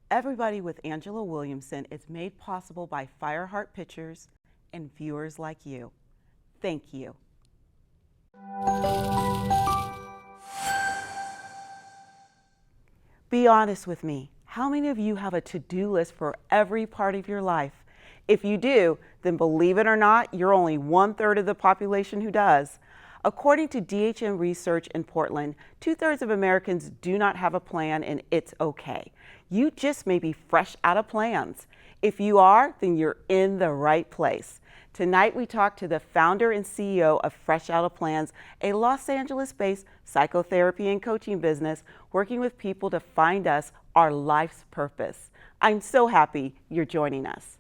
Everybody with Angela Williamson is made possible by Fireheart Pictures and viewers like you. Thank you. Be honest with me. How many of you have a to-do list for every part of your life? If you do, then believe it or not, you're only 1/3 of the population who does. According to DHM research in Portland, 2/3 of Americans do not have a plan, and it's okay. You just may be fresh out of plans. If you are, then you're in the right place. Tonight we talk to the founder and CEO of Fresh Outta Plans, a Los Angeles-based psychotherapy and coaching business working with people to find us our life's purpose. I'm so happy you're joining us.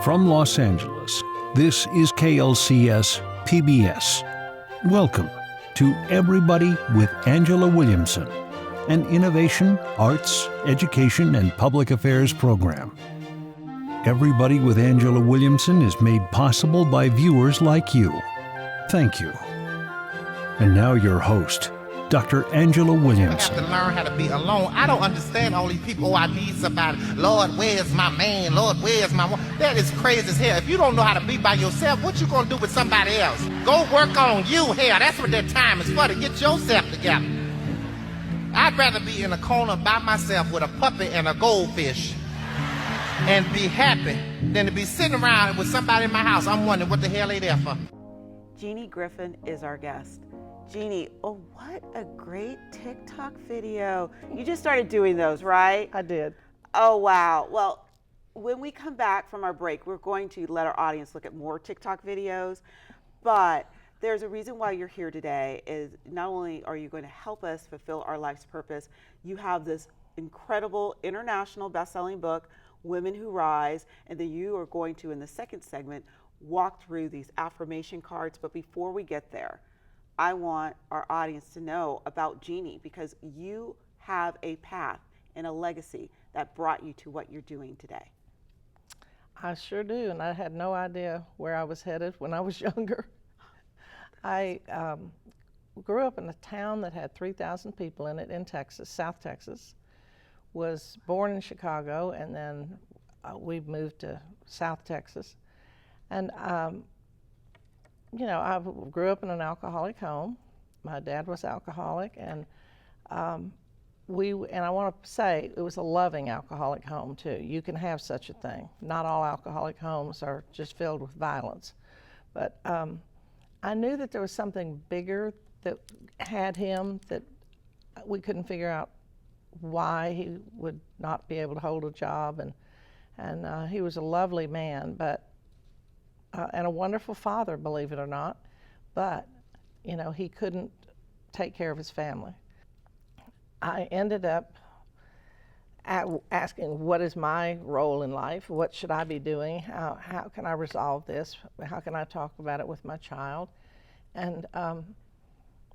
From Los Angeles, this is KLCS PBS. Welcome to Everybody with Angela Williamson, an innovation, arts, education, and public affairs program. Everybody with Angela Williamson is made possible by viewers like you. Thank you. And now your host, Dr. Angela Williamson. I have to learn how to be alone. I don't understand all these people. Oh, I need somebody. Lord, where's my man? Lord, where's my woman? That is crazy as hell. If you don't know how to be by yourself, what you gonna do with somebody else? Go work on you. Hell, that's what that time is for, to get yourself together. I'd rather be in a corner by myself with a puppy and a goldfish and be happy than to be sitting around with somebody in my house. I'm wondering what the hell they there for. Jeanie Griffin is our guest. Jeanie, oh, what a great TikTok video. You just started doing those, right? I did. Oh, wow. Well, when we come back from our break, we're going to let our audience look at more TikTok videos, but there's a reason why you're here today. Is not only are you going to help us fulfill our life's purpose, you have this incredible international best-selling book, Women Who Rise, and then you are going to, in the second segment, walk through these affirmation cards. But before we get there, I want our audience to know about Jeanie, because you have a path and a legacy that brought you to what you're doing today. I sure do, and I had no idea where I was headed when I was younger. I grew up in a town that had 3,000 people in it in Texas, South Texas. Was born in Chicago, and then we moved to South Texas. And you know, I grew up in an alcoholic home. My dad was alcoholic, and I want to say it was a loving alcoholic home too. You can have such a thing. Not all alcoholic homes are just filled with violence. But I knew that there was something bigger that had him, that we couldn't figure out why he would not be able to hold a job, and he was a lovely man, but and a wonderful father, believe it or not, but you know, he couldn't take care of his family. I ended up asking, what is my role in life? What should I be doing? How can I resolve this? How can I talk about it with my child? And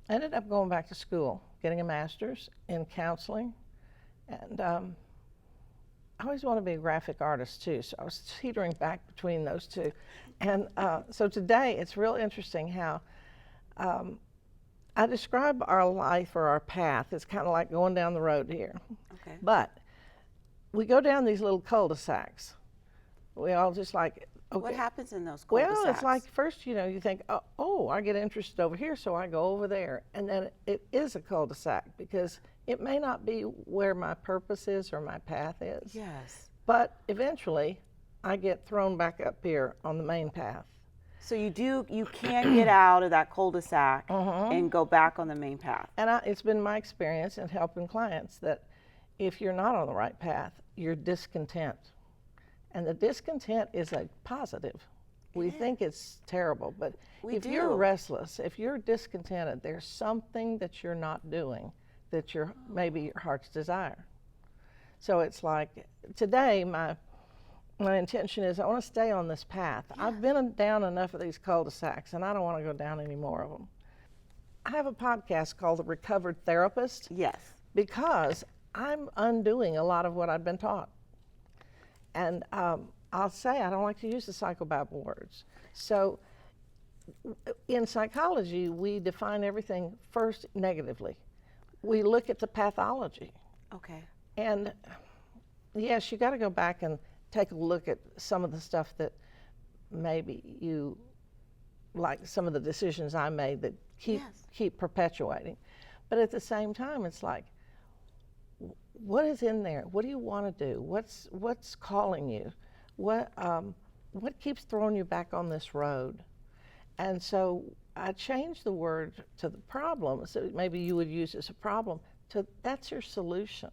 ended up going back to school, getting a master's in counseling, and I always want to be a graphic artist too, so I was teetering back between those two. And so today it's real interesting how I describe our life or our path. It's kind of like going down the road here. Okay. But we go down these little cul-de-sacs. We all just like, okay. What happens in those cul-de-sacs? Well, it's like first, you know, you think, oh, I get interested over here, so I go over there. And then it is a cul-de-sac, because it may not be where my purpose is or my path is. Yes. But eventually, I get thrown back up here on the main path. So you can get out of that cul-de-sac and go back on the main path. And it's been my experience in helping clients that if you're not on the right path, you're discontent. And the discontent is a positive. We think it's terrible, but if you're restless, if you're discontented, there's something that you're not doing that maybe your heart's desire. So it's like, today my intention is I want to stay on this path. Yeah. I've been down enough of these cul-de-sacs, and I don't want to go down any more of them. I have a podcast called The Recovered Therapist. Yes. Because I'm undoing a lot of what I've been taught. And I'll say I don't like to use the psychobabble words. So in psychology, we define everything first negatively. we look at the pathology. Okay. And yes, you got to go back and take a look at some of the stuff that maybe you, like some of the decisions I made that keep perpetuating. But at the same time, it's like, what is in there? What do you want to do? What's calling you? What keeps throwing you back on this road? And so I changed the word to the problem, so maybe you would use as a problem, to that's your solution.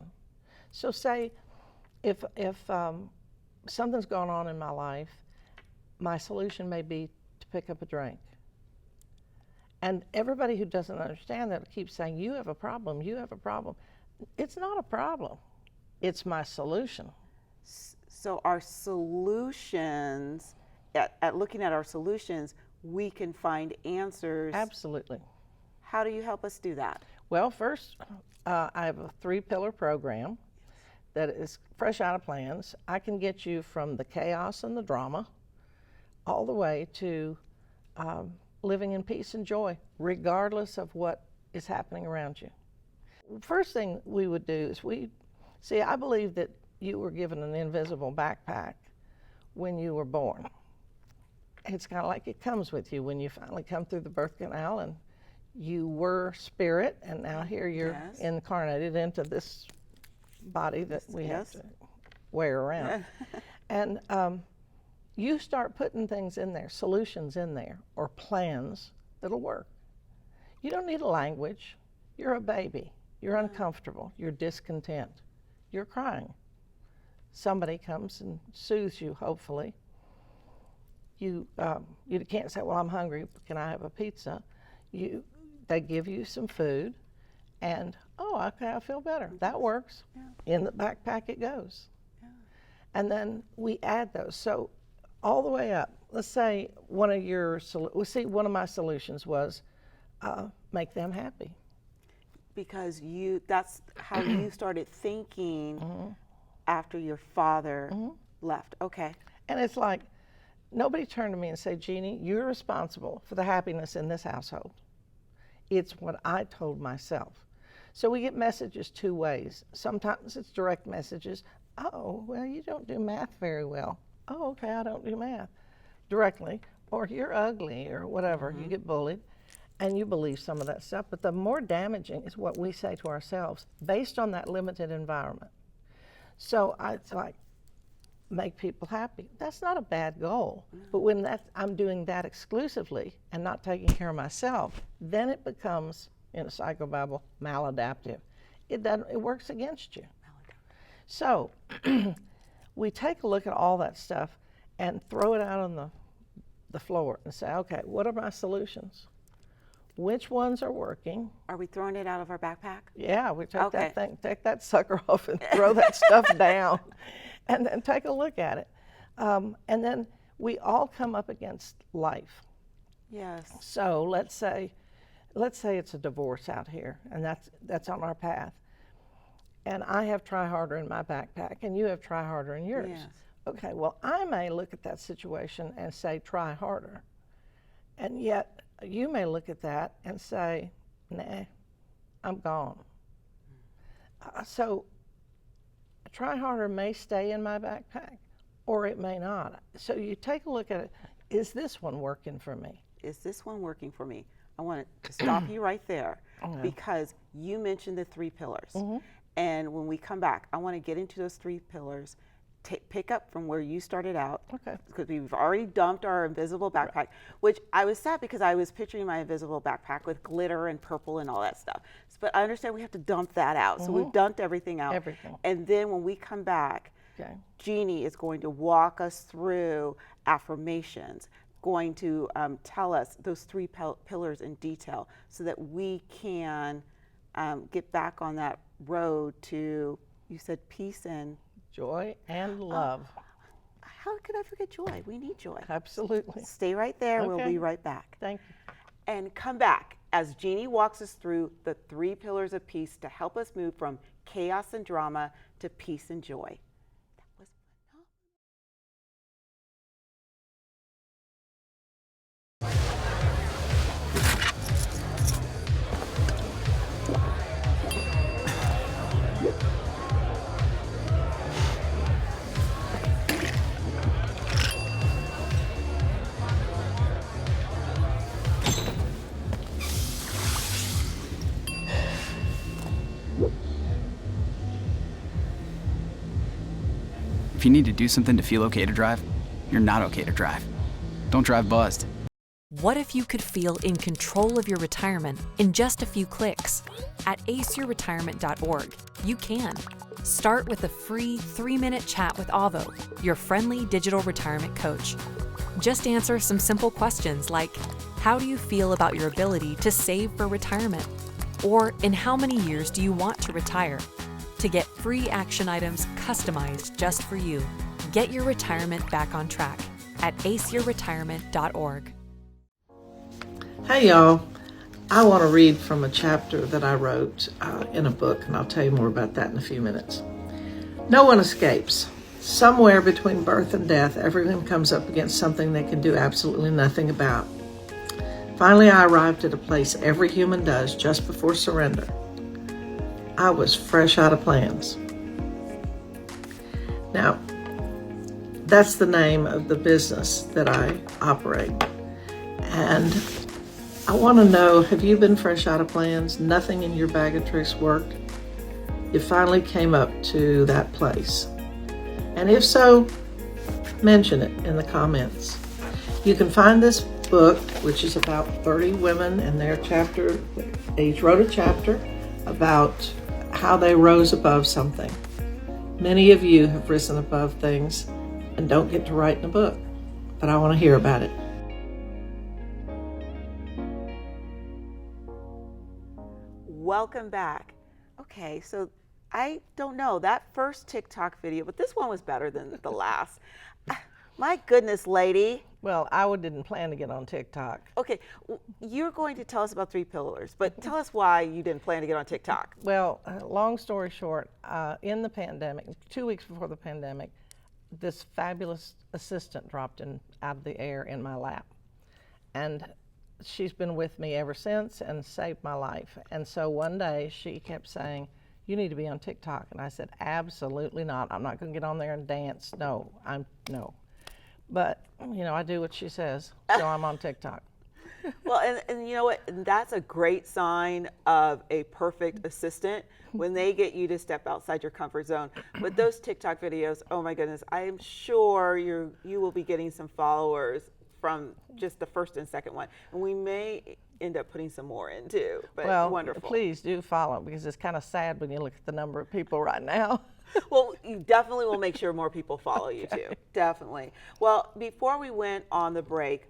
So say if something's going on in my life, my solution may be to pick up a drink. And everybody who doesn't understand that keeps saying, you have a problem, you have a problem. It's not a problem. It's my solution. So our solutions, at looking at our solutions, we can find answers. Absolutely. How do you help us do that? Well, first, I have a 3-pillar program that is Fresh Outta Plans. I can get you from the chaos and the drama all the way to living in peace and joy, regardless of what is happening around you. First thing we would do is I believe that you were given an invisible backpack when you were born. It's kind of like it comes with you when you finally come through the birth canal and you were spirit, and now here you're incarnated into this body that we have to wear around. And you start putting things in there, solutions in there, or plans that'll work. You don't need a language. You're a baby. You're uncomfortable. You're discontent. You're crying. Somebody comes and soothes you, hopefully. You can't say, well, I'm hungry, can I have a pizza? They give you some food, and, oh, okay, I feel better. That works. Yeah. In the backpack it goes. Yeah. And then we add those. So all the way up, let's say one of my solutions was make them happy. Because that's how you started thinking after your father left. Okay. And it's like, nobody turned to me and said, Jeanie, you're responsible for the happiness in this household. It's what I told myself. So we get messages 2 ways. Sometimes it's direct messages. Oh, well, you don't do math very well. Oh, okay, I don't do math. Directly. Or you're ugly or whatever. You get bullied and you believe some of that stuff. But the more damaging is what we say to ourselves based on that limited environment. So it's like, make people happy. That's not a bad goal. But when I'm doing that exclusively and not taking care of myself, then it becomes, in a psychobabble, maladaptive. It works against you. So we take a look at all that stuff and throw it out on the floor and say, okay, what are my solutions? Which ones are working? Are we throwing it out of our backpack? Yeah, we take that sucker off and throw that stuff down. And then take a look at it. And then we all come up against life. Yes. So let's say it's a divorce out here, and that's on our path. And I have Try Harder in my backpack, and you have Try Harder in yours. Yes. Okay, well, I may look at that situation and say, try harder. And yet, you may look at that and say, nah, I'm gone. So Try Harder may stay in my backpack, or it may not. So you take a look at it. Is this one working for me? Is this one working for me? I want to stop you right there because you mentioned the 3 pillars. And when we come back, I want to get into those 3 pillars, pick up from where you started out. Okay. Because we've already dumped our invisible backpack, which I was sad because I was picturing my invisible backpack with glitter and purple and all that stuff. But I understand we have to dump that out. So we've dumped everything out. Everything. And then when we come back, Jeanie is going to walk us through affirmations, going to tell us those 3 pillars in detail so that we can get back on that road to, you said, peace and joy and love. How could I forget joy? We need joy. Absolutely. Stay right there. We'll be right back. Thank you. And come back as Jeanie walks us through the 3 pillars of peace to help us move from chaos and drama to peace and joy. That was phenomenal. If you need to do something to feel okay to drive, you're not okay to drive. Don't drive buzzed. What if you could feel in control of your retirement in just a few clicks? At aceyourretirement.org, you can. Start with a free 3-minute chat with Avo, your friendly digital retirement coach. Just answer some simple questions like, how do you feel about your ability to save for retirement? Or in how many years do you want to retire? To get free action items customized just for you, get your retirement back on track at aceyourretirement.org. Hey y'all, I want to read from a chapter that I wrote in a book, and I'll tell you more about that in a few minutes. No one escapes. Somewhere between birth and death, everyone comes up against something they can do absolutely nothing about. Finally, I arrived at a place every human does just before surrender. I was fresh out of plans. Now, that's the name of the business that I operate. And I want to know, have you been fresh out of plans? Nothing in your bag of tricks worked? You finally came up to that place. And if so, mention it in the comments. You can find this book, which is about 30 women and their chapter. They each wrote a chapter about how they rose above something. Many of you have risen above things and don't get to write in a book, but I want to hear about it. Welcome back. Okay, so I don't know, that first TikTok video, but this one was better than the last. My goodness, lady. Well, I didn't plan to get on TikTok. Okay, you're going to tell us about 3 pillars, but tell us why you didn't plan to get on TikTok. Well, long story short, in the pandemic, 2 weeks before the pandemic, this fabulous assistant dropped out of the air in my lap. And she's been with me ever since and saved my life. And so one day she kept saying, you need to be on TikTok. And I said, absolutely not. I'm not going to get on there and dance. No. But, you know, I do what she says, so I'm on TikTok. Well, and you know what? That's a great sign of a perfect assistant when they get you to step outside your comfort zone. But those TikTok videos, oh my goodness, I am sure you will be getting some followers from just the first and second one. And we may end up putting some more in too, but well, wonderful. Please do follow, because it's kind of sad when you look at the number of people right now. Well, you definitely will make sure more people follow you too. Definitely. Well, before we went on the break,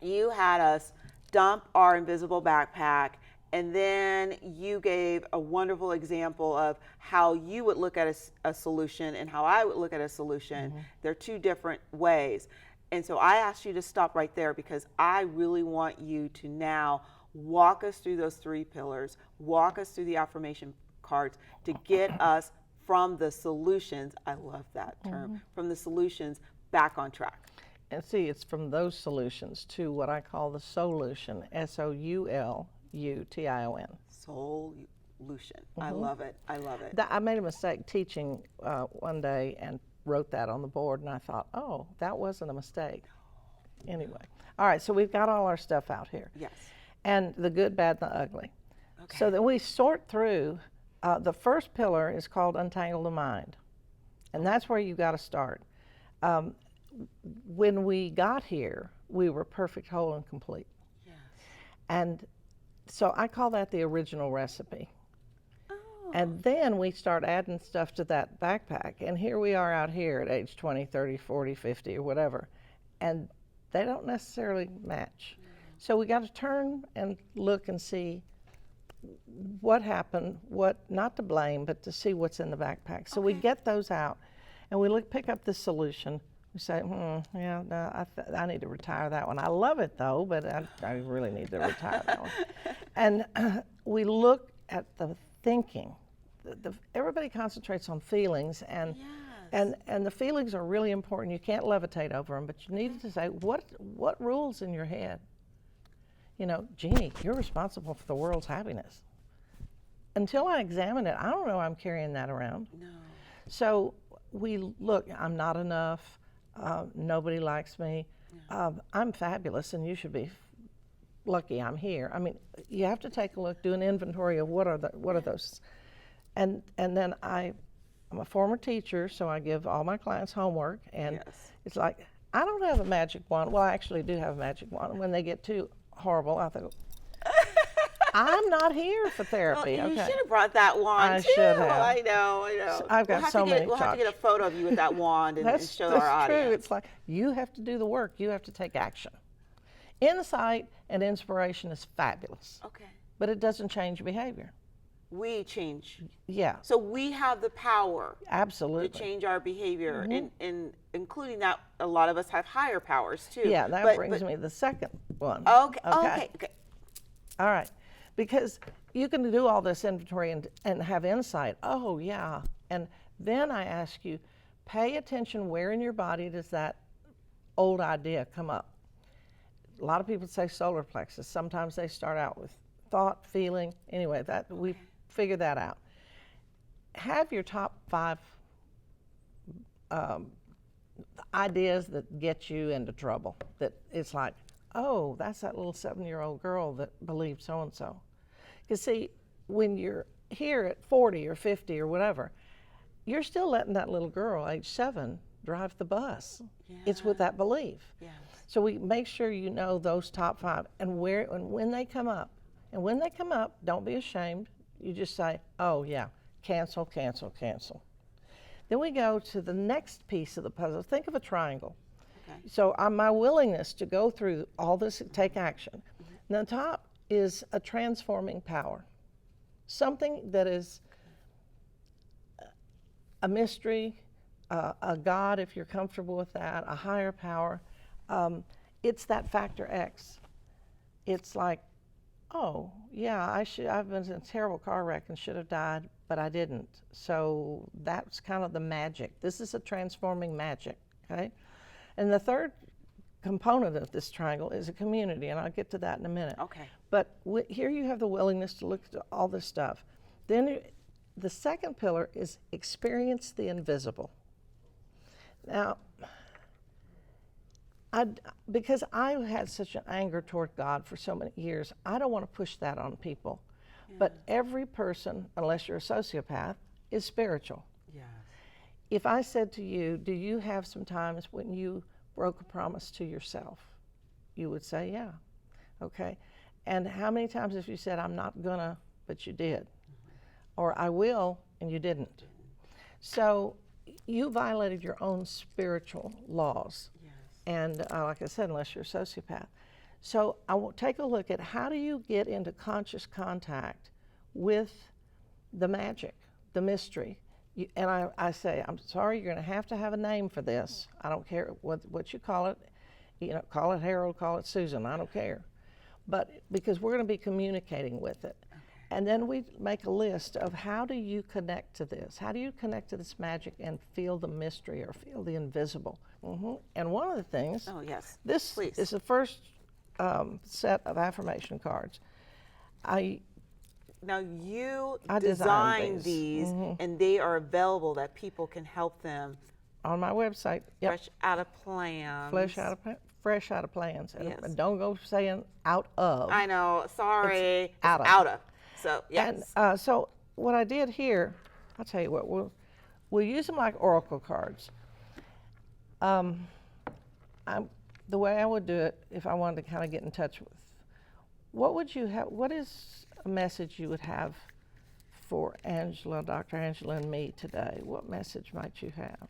you had us dump our invisible backpack, and then you gave a wonderful example of how you would look at a solution and how I would look at a solution. Mm-hmm. They're 2 different ways. And so I asked you to stop right there because I really want you to now walk us through those 3 pillars, walk us through the affirmation cards to get us from the solutions, I love that term, from the solutions back on track. And see, it's from those solutions to what I call the solution, SOULUTION. Solution. I love it. I love it. I made a mistake teaching one day and wrote that on the board, and I thought, oh, that wasn't a mistake. Anyway, all right, so we've got all our stuff out here. Yes. And the good, bad, and the ugly. Okay. So then we sort through, the first pillar is called Untangle the Mind, and that's where you got to start. When we got here, we were perfect, whole, and complete. Yes. And so I call that the original recipe. And then we start adding stuff to that backpack. And here we are out here at age 20, 30, 40, 50, or whatever. And they don't necessarily match. So we got to turn and look and see what happened, what, not to blame, but to see what's in the backpack. So we get those out, and we pick up the solution. We say, yeah, no, I need to retire that one. I love it though, but I really need to retire that one. And we look at the thinking. Everybody concentrates on feelings, and the feelings are really important. You can't levitate over them, but you need to say, what rules in your head? You know, Jeanie, you're responsible for the world's happiness. Until I examine it, I don't know I'm carrying that around. No. So we look, I'm not enough, nobody likes me, I'm fabulous, and you should be lucky I'm here. I mean, you have to take a look, do an inventory of what are those, and then I I'm a former teacher, so I give all my clients homework, and Yes. it's like, I don't have a magic wand. Well, I actually do have a magic wand. When they get too horrible, I think, I'm not here for therapy. Well, you okay. should have brought that wand I too. should have. I know. So I've got have so to get, many We'll have to get a chalks. photo of you with that wand and That's show our audience. true. It's like you have to do the work. You have to take action. Insight and inspiration is fabulous, Okay. but it doesn't change behavior. We change. Yeah, So we have the power absolutely. to change our behavior, and including that, a lot of us have higher powers too. Yeah, that brings me to the second one. Okay. All right. Because you can do all this inventory and have insight. Oh, yeah. And then I ask you, pay attention, where in your body does that old idea come up? A lot of people say solar plexus. Sometimes they start out with thought, feeling. Anyway, that we figure that out. Have your top 5 ideas that get you into trouble. That it's like, oh, that's that little 7-year-old girl that believed so-and-so. Because see, when you're here at 40 or 50 or whatever, you're still letting that little girl, age 7, drive the bus. Yeah. It's with that belief. Yes. So we make sure you know those top 5 and where and when they come up. And when they come up, don't be ashamed. You just say, oh yeah, cancel, cancel, cancel. Then we go to the next piece of the puzzle. Think of a triangle. Okay. So my willingness to go through all this, take action. And the top is a transforming power. Something that is a mystery, a God, if you're comfortable with that, a higher power. It's that factor X. It's like, oh, yeah, I've been in a terrible car wreck and should have died, but I didn't. So that's kind of the magic. This is a transforming magic, okay? And the third component of this triangle is a community, and I'll get to that in a minute. Okay. But here you have the willingness to look at all this stuff. Then the second pillar is experience the invisible. Now, because I had such an anger toward God for so many years, I don't want to push that on people. Yeah. But every person, unless you're a sociopath, is spiritual. Yes. If I said to you, do you have some times when you broke a promise to yourself? You would say, yeah. Okay. And how many times have you said, I'm not gonna, but you did? Mm-hmm. Or I will, and you didn't. So you violated your own spiritual laws. Yes. And like I said, unless you're a sociopath. So I will take a look at how do you get into conscious contact with the magic, the mystery. And I say, I'm sorry, you're gonna have to have a name for this. I don't care what you call it. You know, call it Harold, call it Susan, I don't care. But because we're gonna be communicating with it. Okay. And then we make a list of how do you connect to this? How do you connect to this magic and feel the mystery or feel the invisible? Mm-hmm. And one of the things, this Please. is the first set of affirmation cards. Now you I designed designed these, mm-hmm. and they are available that people can help them. On my website, yep. Fresh Outta Plans. Fresh Outta Plans. And Yes. don't go saying out of. I know, sorry. It's out of. Out of. So, yes. And so what I did here, I'll tell you what, we'll use them like oracle cards. The way I would do it, if I wanted to kind of get in touch with, what is a message you would have for Angela, Dr. Angela and me today? What message might you have?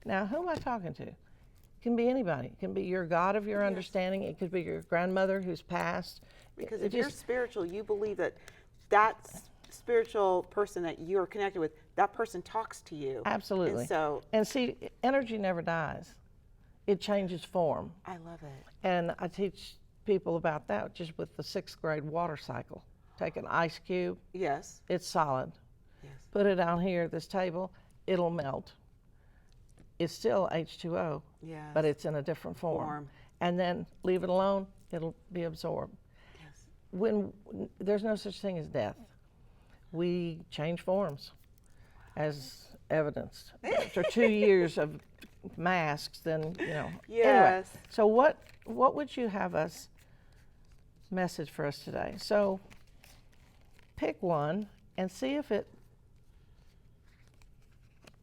Now, who am I talking to? It can be anybody. It can be your God of your understanding. It could be your grandmother who's passed. Because if you're spiritual, you believe that spiritual person that you're connected with, that person talks to you. Absolutely. And see, energy never dies. It changes form. I love it. And I teach people about that just with the 6th grade water cycle. Take an ice cube. Yes. It's solid. Yes. Put it down here at this table. It'll melt. It's still H2O, but it's in a different form. And then leave it alone, it'll be absorbed. Yes. When there's no such thing as death, we change forms, as evidenced. After 2 years of masks, then Yes. Anyway, so what would you have us message for us today? So pick one and see if it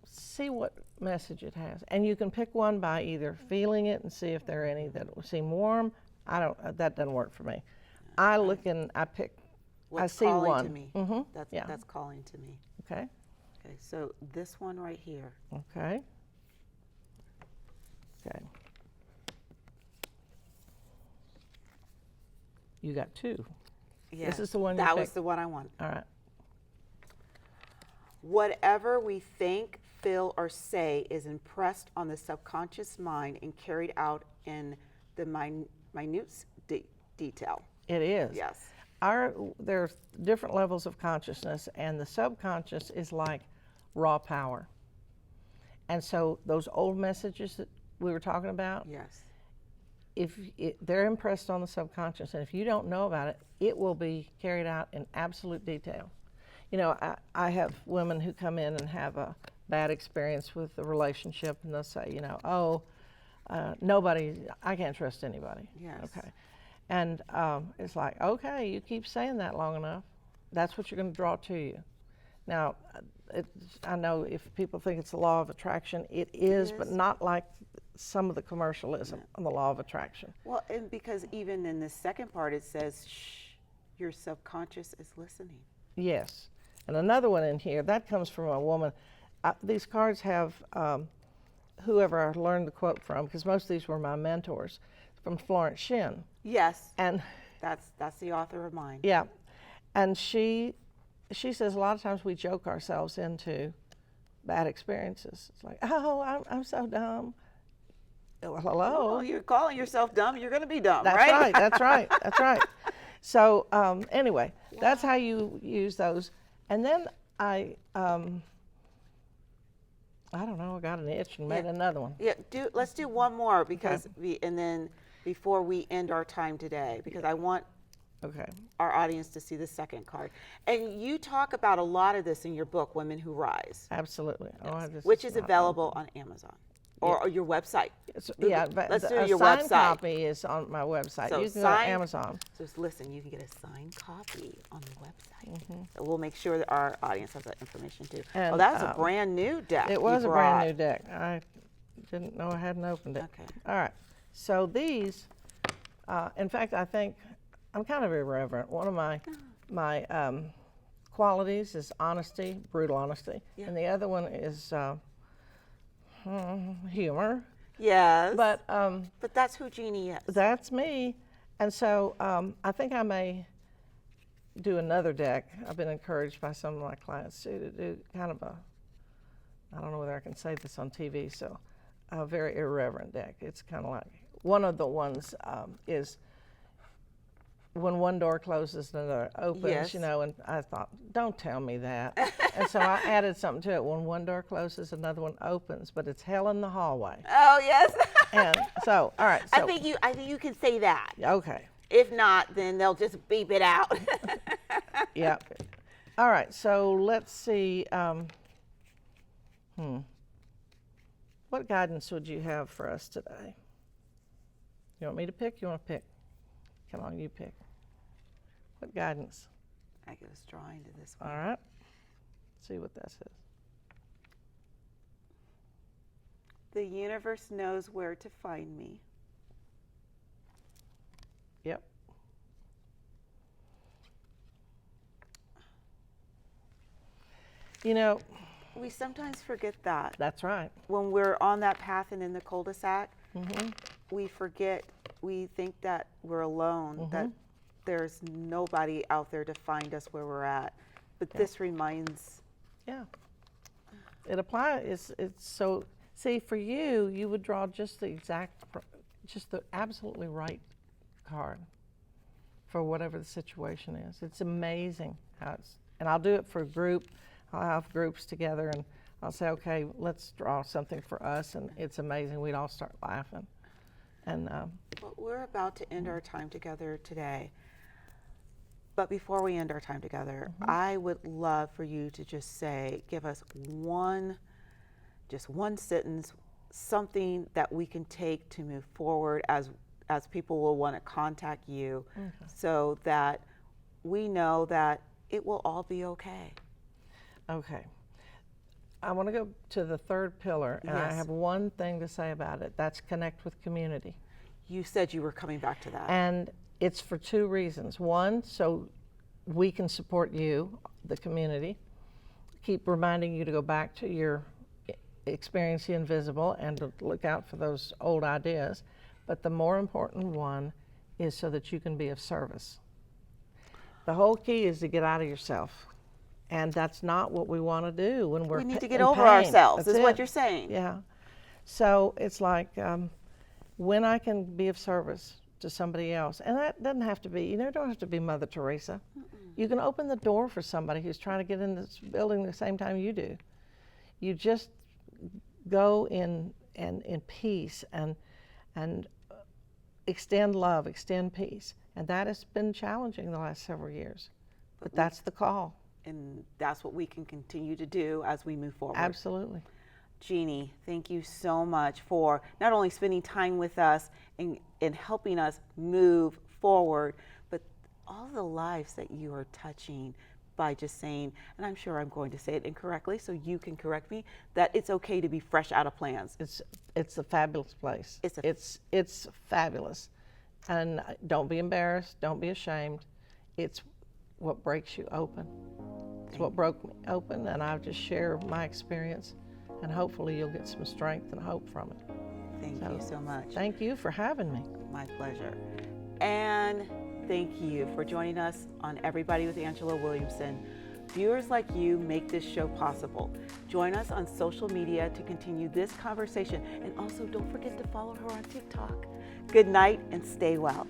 see what message it has. And you can pick one by either feeling it and see if there are any that seem warm. That doesn't work for me. I look and I pick, What's I see calling one. to me? That's calling to me. Okay. Okay, so this one right here. Okay. Okay. You got two. Yeah, This is the one you that was picked. the one I wanted. All right. Whatever we think, feel, or say is impressed on the subconscious mind and carried out in the minute detail. It is. Yes. There's different levels of consciousness, and the subconscious is like raw power. And so those old messages that we were talking about, Yes. They're impressed on the subconscious, and if you don't know about it, it will be carried out in absolute detail. You know, I have women who come in and have a bad experience with the relationship, and they'll say, you know, I can't trust anybody. Yes. Okay. And it's like, okay, you keep saying that long enough, that's what you're going to draw to you. Now, I know if people think it's the law of attraction, it is, but not like some of the commercialism on the law of attraction. Well, and because even in the second part it says, shh, your subconscious is listening. Yes. And another one in here, that comes from a woman. These cards have whoever I learned the quote from, because most of these were my mentors, from Florence Shin. Yes. And that's the author of mine. yeah. And she says a lot of times we joke ourselves into bad experiences. It's like, oh, I'm so dumb. Well, hello. Oh, you're calling yourself dumb, you're going to be dumb, That's right? right, that's right, that's right. So anyway, that's how you use those. And then I don't know, I got an itch and made another one. Yeah, let's do one more because and then before we end our time today, because I want our audience to see the second card. And you talk about a lot of this in your book, Women Who Rise. Absolutely. Yes. Which is available on Amazon or your website. Yeah, but let's do a your signed website. copy is on my website. So you can go to Amazon. So listen, you can get a signed copy on the website. So we'll make sure that our audience has that information too. And, oh, that was a brand new deck. It was a brand new deck. I didn't know I hadn't opened it. Okay. All right. So these, in fact, I think I'm kind of irreverent. One of my qualities is honesty, brutal honesty, and the other one is humor. Yes. But that's who Jeanie is. That's me. And so I think I may do another deck. I've been encouraged by some of my clients to do kind of I don't know whether I can say this on TV, so a very irreverent deck. It's kind of like, one of the ones is when one door closes, another opens, you know, and I thought, don't tell me that. And so I added something to it. When one door closes, another one opens, but it's hell in the hallway. Oh, yes. And so, all right. So, I think you can say that. Okay. If not, then they'll just beep it out. Yeah. All right. So let's see. What guidance would you have for us today? You want me to pick? You want to pick? Come on, you pick. What guidance? I get us drawing to this one. All right. Let's see what that says. The universe knows where to find me. Yep. You know, we sometimes forget that. That's right. When we're on that path and in the cul-de-sac, we forget, we think that we're alone, that there's nobody out there to find us where we're at. But this reminds. Yeah. It applies. It's so, see, for you, you would draw just the absolutely right card for whatever the situation is. It's amazing how and I'll do it for a group. I'll have groups together and I'll say, okay, let's draw something for us, and it's amazing. We'd all start laughing. And well, we're about to end our time together today. But before we end our time together, I would love for you to just give us just one sentence, something that we can take to move forward as people will want to contact you, so that we know that it will all be okay. Okay. I want to go to the third pillar, and I Yes. have one thing to say about it. That's connect with community. You said you were coming back to that. And it's for two reasons. One, so we can support you, the community, keep reminding you to go back to your experience the invisible and to look out for those old ideas. But the more important one is so that you can be of service. The whole key is to get out of yourself. And that's not what we want to do when we're We need to in get over pain. ourselves, That's is what it. you're saying. Yeah. So it's like when I can be of service to somebody else, and that doesn't have to be, you know, don't have to be Mother Teresa. You can open the door for somebody who's trying to get in this building the same time you do. You just go in peace and extend love, extend peace. And that has been challenging the last several years. But that's the call. And that's what we can continue to do as we move forward. Absolutely. Jeanie, thank you so much for not only spending time with us and helping us move forward, but all the lives that you are touching by just saying, and I'm sure I'm going to say it incorrectly, so you can correct me, that it's okay to be fresh out of plans. It's a fabulous place. It's fabulous. And don't be embarrassed, don't be ashamed. It's what breaks you open. It's what broke me open, and I'll just share my experience, and hopefully you'll get some strength and hope from it. Thank you so much. Thank you for having me. My pleasure. And thank you for joining us on Everybody with Angela Williamson. Viewers like you make this show possible. Join us on social media to continue this conversation, and also don't forget to follow her on TikTok. Good night and stay well.